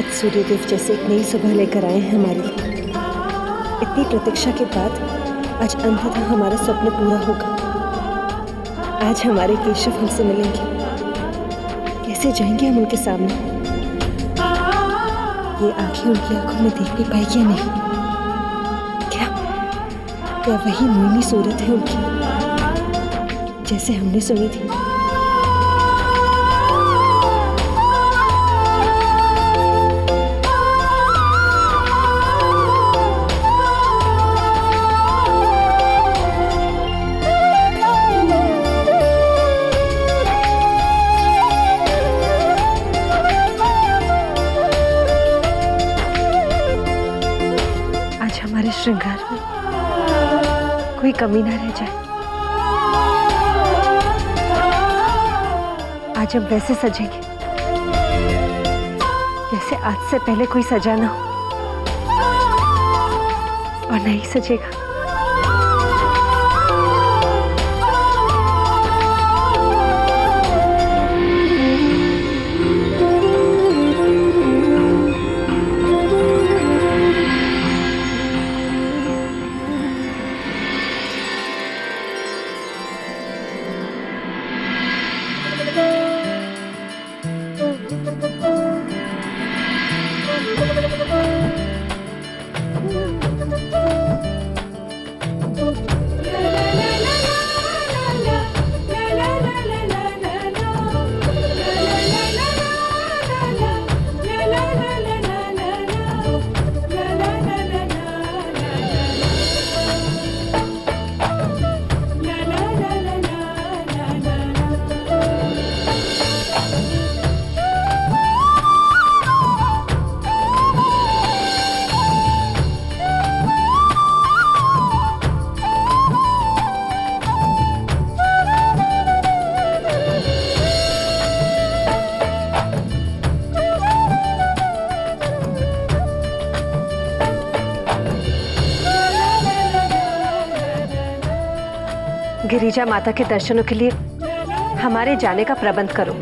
आज सूर्यदेव जैसे एक नई सुबह लेकर आए हैं हमारे लिए। इतनी प्रतीक्षा के बाद आज अंततः हमारा स्वप्न पूरा होगा। आज हमारे केशव हमसे मिलेंगे। कैसे जाएंगे हम उनके सामने? ये आंखें उनकी आंखों में देख भी पाएगी या नहीं? क्या वही मोहिनी सूरत है उनकी, जैसे हमने सुनी थी? आज हमारे श्रृंगार में कोई कमी ना रह जाए। आज हम वैसे सजेंगे जैसे आज से पहले कोई सजा ना हो और नहीं सजेगा। गिरिजा माता के दर्शनों के लिए हमारे जाने का प्रबंध करो।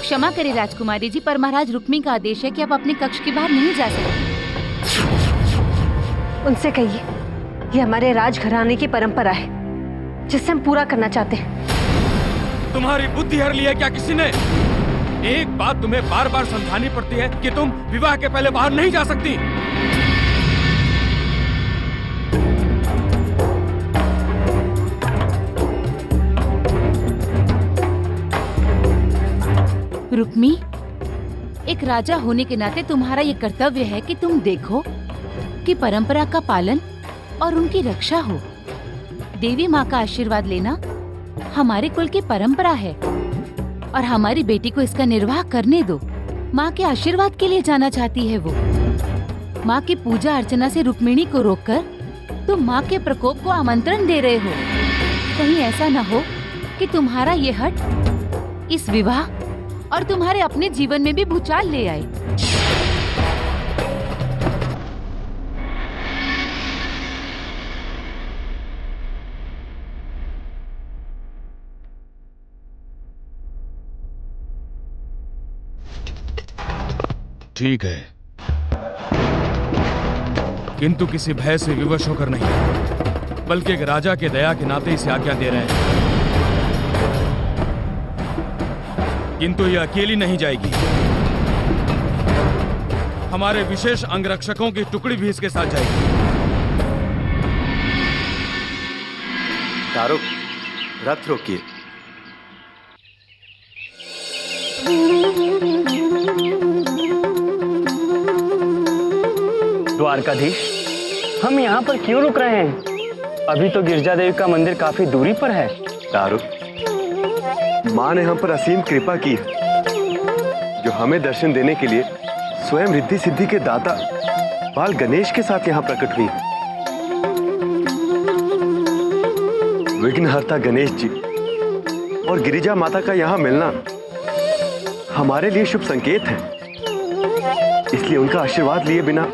क्षमा करें राजकुमारी जी, पर महाराज रुक्मी का आदेश है कि आप अपने कक्ष के बाहर नहीं जा सकते। उनसे कहिए ये हमारे राजघराने की परंपरा है जिसे हम पूरा करना चाहते हैं। तुम्हारी बुद्धि हर ली है क्या किसी ने? एक बात तुम्हें बार बार समझानी पड़ती है कि तुम विवाह के पहले बाहर नहीं जा सकती। रुक्मी, एक राजा होने के नाते तुम्हारा ये कर्तव्य है कि तुम देखो कि परंपरा का पालन और उनकी रक्षा हो। देवी माँ का आशीर्वाद लेना हमारे कुल की परंपरा है और हमारी बेटी को इसका निर्वाह करने दो। माँ के आशीर्वाद के लिए जाना चाहती है वो। माँ की पूजा अर्चना से रुक्मिणी को रोककर तुम माँ के प्रकोप को आमंत्रण दे रहे हो। कहीं ऐसा न हो कि तुम्हारा ये हट इस विवाह और तुम्हारे अपने जीवन में भी भूचाल ले आए। ठीक है, किंतु किसी भय से विवश होकर नहीं, बल्कि एक राजा के दया के नाते इसे आज्ञा दे रहे हैं। किंतु यह अकेली नहीं जाएगी, हमारे विशेष अंगरक्षकों की टुकड़ी भी इसके साथ जाएगी। दारुक, रथ रोकिए। द्वारकाधीश, हम यहाँ पर क्यों रुक रहे हैं? अभी तो गिरजा देवी का मंदिर काफी दूरी पर है। दारुक, माँ ने हम पर असीम कृपा की है, जो हमें दर्शन देने के लिए स्वयं रिद्धि सिद्धि के दाता बाल गणेश के साथ यहाँ प्रकट हुई है। विघ्नहर्ता गणेश जी और गिरिजा माता का यहाँ मिलना हमारे लिए शुभ संकेत है। इसलिए उनका आशीर्वाद लिए बिना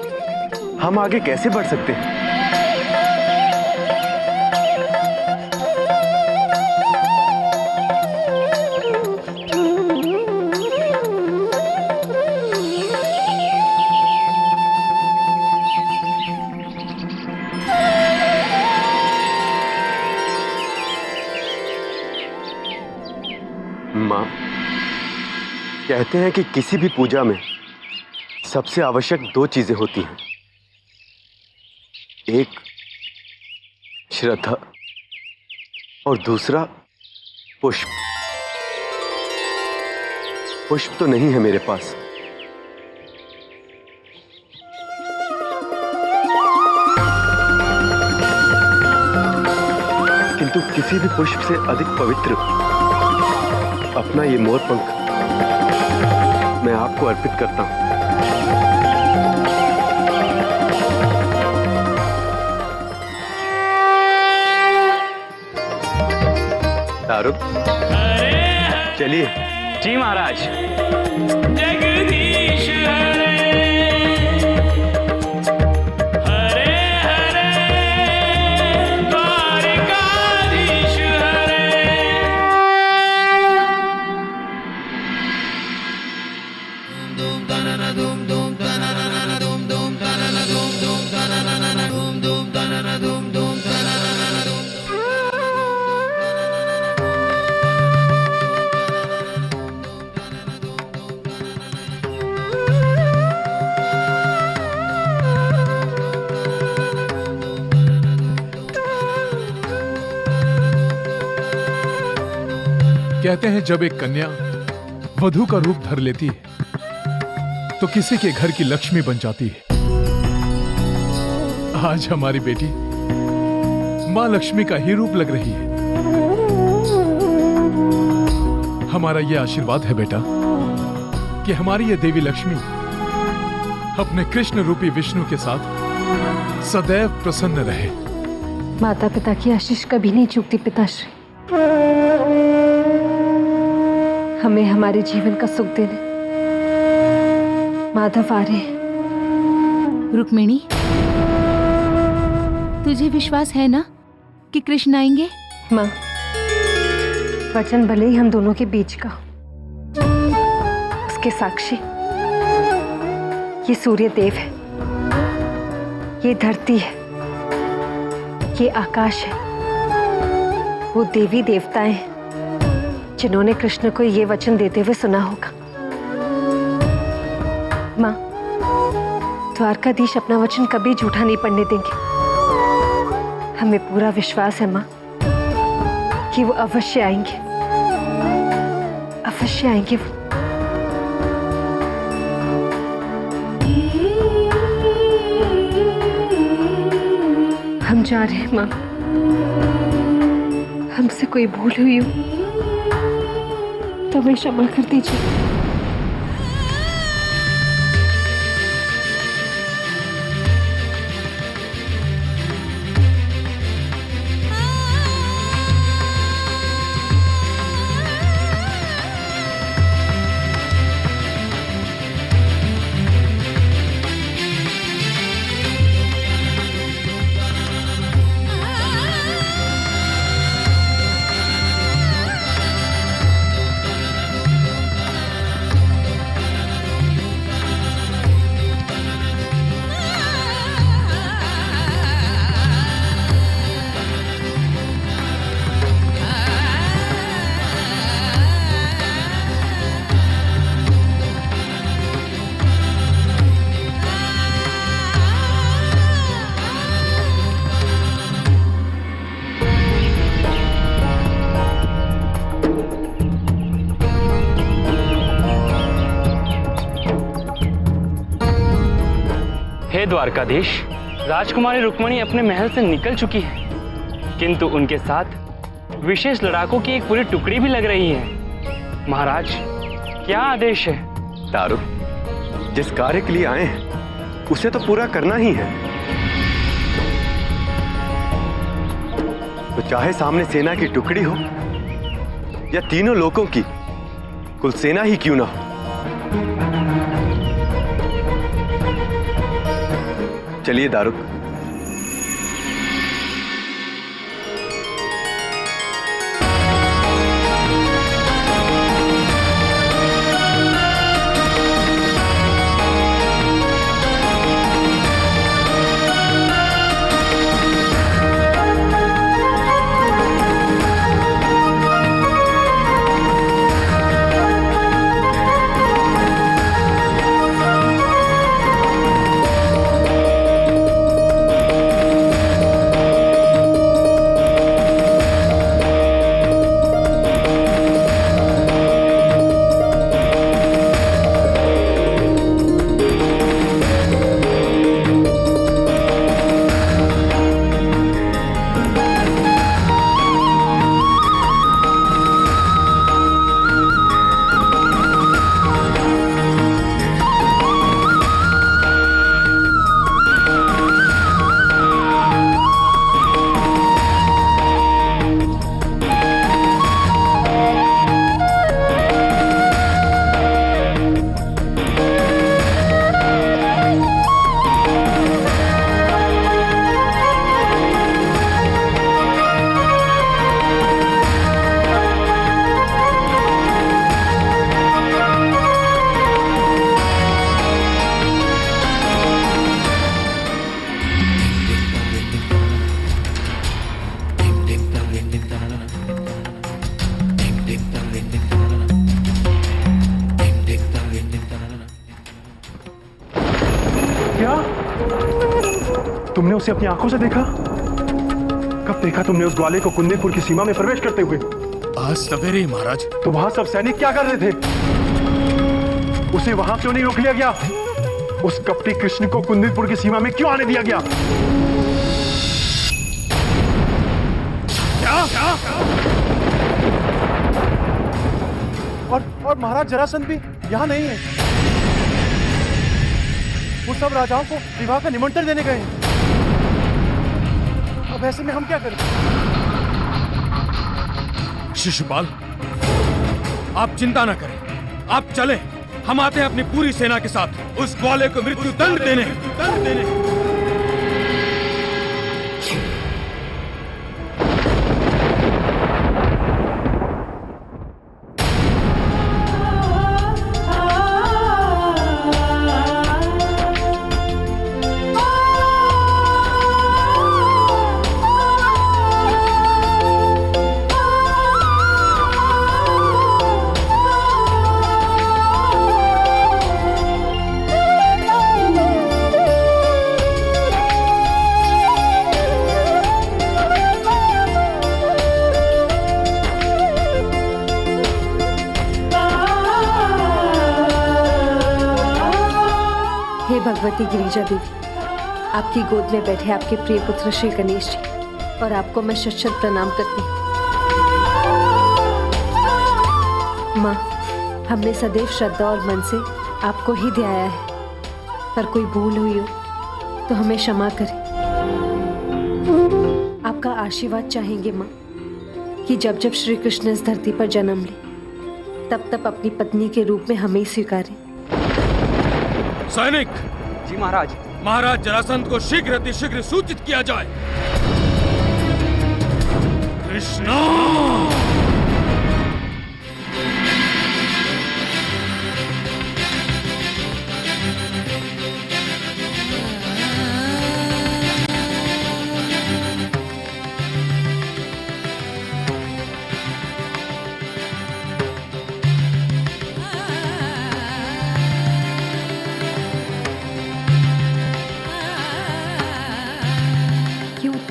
हम आगे कैसे बढ़ सकते हैं? माँ, कहते हैं कि किसी भी पूजा में सबसे आवश्यक 2 चीजें होती हैं, एक श्रद्धा और दूसरा पुष्प। पुष्प तो नहीं है मेरे पास। किंतु किसी भी पुष्प से अधिक पवित्र अपना ये मोर पंख मैं आपको अर्पित करता हूं। दारुक, चलिए। जी महाराज। जगदीश हरे हरे हरे द्वारकाधीश हरे। धूम तनना धूम धूम तनना धूम धूम तनना धूम धूम तनना धूम धूम तनना धूम धूम तनना धूम। कहते हैं जब एक कन्या वधू का रूप धर लेती है तो किसी के घर की लक्ष्मी बन जाती है। आज हमारी बेटी मां लक्ष्मी का ही रूप लग रही है। हमारा यह आशीर्वाद है बेटा कि हमारी ये देवी लक्ष्मी अपने कृष्ण रूपी विष्णु के साथ सदैव प्रसन्न रहे। माता पिता की आशीष कभी नहीं चूकती पिताश्री। हमें हमारे जीवन का सुख देने माधव आ रहे हैं। रुक्मिणी, तुझे विश्वास है ना कि कृष्ण आएंगे? माँ, वचन भले ही हम दोनों के बीच का, उसके साक्षी ये सूर्य देव है, ये धरती है, ये आकाश है, वो देवी देवताएं हैं जिन्होंने कृष्ण को ये वचन देते हुए सुना होगा। माँ, द्वारकाधीश अपना वचन कभी झूठा नहीं पड़ने देंगे। हमें पूरा विश्वास है माँ कि वो अवश्य आएंगे, अवश्य आएंगे वो। हम जा रहे हैं माँ। हमसे कोई भूल हुई हो तो हमें क्षमा कर दीजिए। हे द्वारकाधीश, राजकुमारी रुक्मिणी अपने महल से निकल चुकी है, किंतु उनके साथ विशेष लड़ाकों की एक पूरी टुकड़ी भी लग रही है। महाराज, क्या आदेश है? दारुक, जिस कार्य के लिए आए हैं उसे तो पूरा करना ही है। तो चाहे सामने सेना की टुकड़ी हो या तीनों लोगों की कुल सेना ही क्यों ना हो, चलिए दारुक। उसे अपनी आंखों से देखा? कब देखा तुमने उस ग्वाले को कुंदनपुर की सीमा में प्रवेश करते हुए? आज सवेरे ही महाराज। तो वहां सब सैनिक क्या कर रहे थे? उसे वहां क्यों नहीं रोक लिया गया? उस कपटी कृष्ण को कुंदनपुर की सीमा में क्यों आने दिया गया? क्या? और महाराज जरासंध भी यहाँ नहीं है। वो सब राजाओं को विवाह का निमंत्रण देने गए हैं। अब ऐसे में हम क्या करें? शिशुपाल, आप चिंता न करें, आप चलें। हम आते हैं अपनी पूरी सेना के साथ उस ग्वाले को मृत्यु दंड देने। हे भगवती गिरिजा देवी, आपकी गोद में बैठे आपके प्रिय पुत्र श्री गणेश जी और आपको मैं शत शत प्रणाम करती हूँ। माँ, हमने सदैव श्रद्धा और मन से आपको ही ध्याया है, पर कोई भूल हुई हो तो हमें क्षमा करें। आपका आशीर्वाद चाहेंगे माँ कि जब जब श्री कृष्ण इस धरती पर जन्म ले तब तब अपनी पत्नी के रूप में हमें ही स्वीकारें। सैनिक। जी महाराज। महाराज जरासंध को शीघ्र अतिशीघ्र सूचित किया जाए। कृष्णा!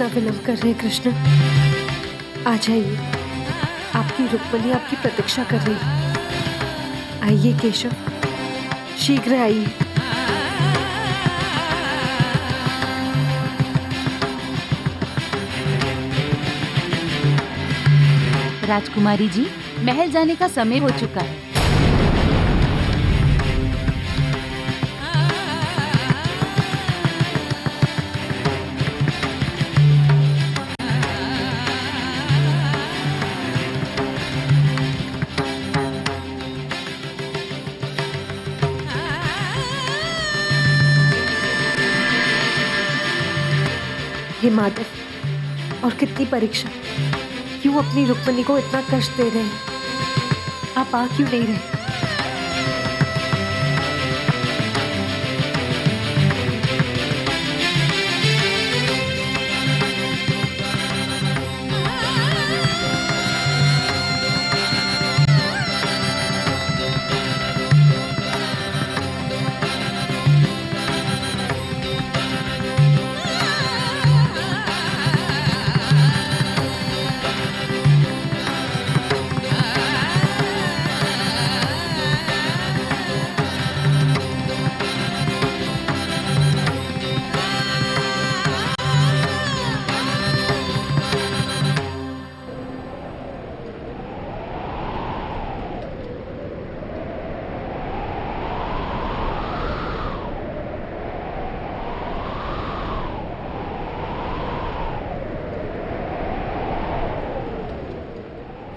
विलंब कर रहे कृष्ण, आ जाइए। आपकी रुक्मिणी आपकी प्रतीक्षा कर रही है। आइए केशव, शीघ्र आइए। राजकुमारी जी, महल जाने का समय हो चुका है। हे माधव, और कितनी परीक्षा, क्यों अपनी रुक्मिणी को इतना कष्ट दे रहे हैं? आप आ क्यों नहीं रहे?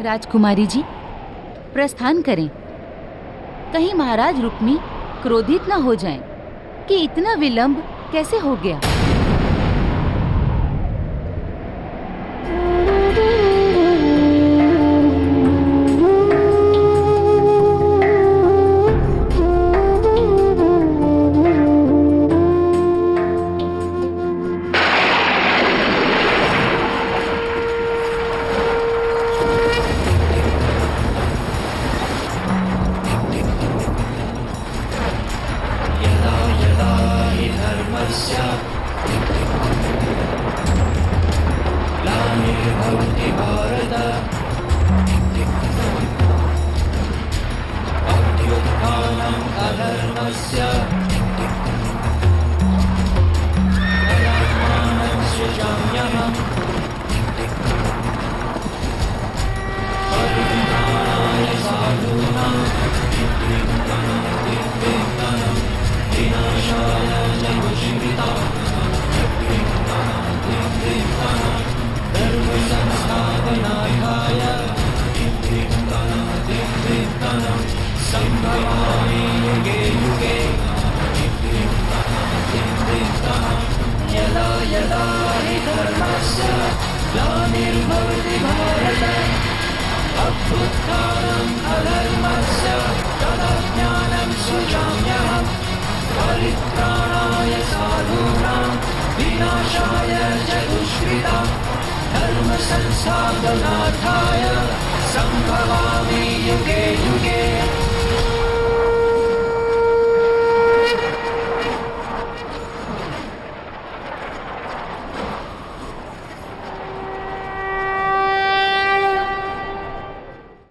राजकुमारी जी, प्रस्थान करें। कहीं महाराज रुक्मी क्रोधित न हो जाएं कि इतना विलंब कैसे हो गया। धर्मस्य तदात्मानं सृजाम्यहम् परित्राणाय साधूनां विनाशाय च दुष्कृतां धर्मसंस्थापनार्थाय सम्भवामि युगे युगे यदा यदा हि धर्मस्य ग्लानिर्भवति भारत अभ्युत्थानम् अधर्मस्य तदाज्ञानं सृजाम्यहम् परित्राणाय साधूनां विनाशाय च दुष्कृतां धर्मसंस्थापनार्थाय सम्भवामि युगे युगे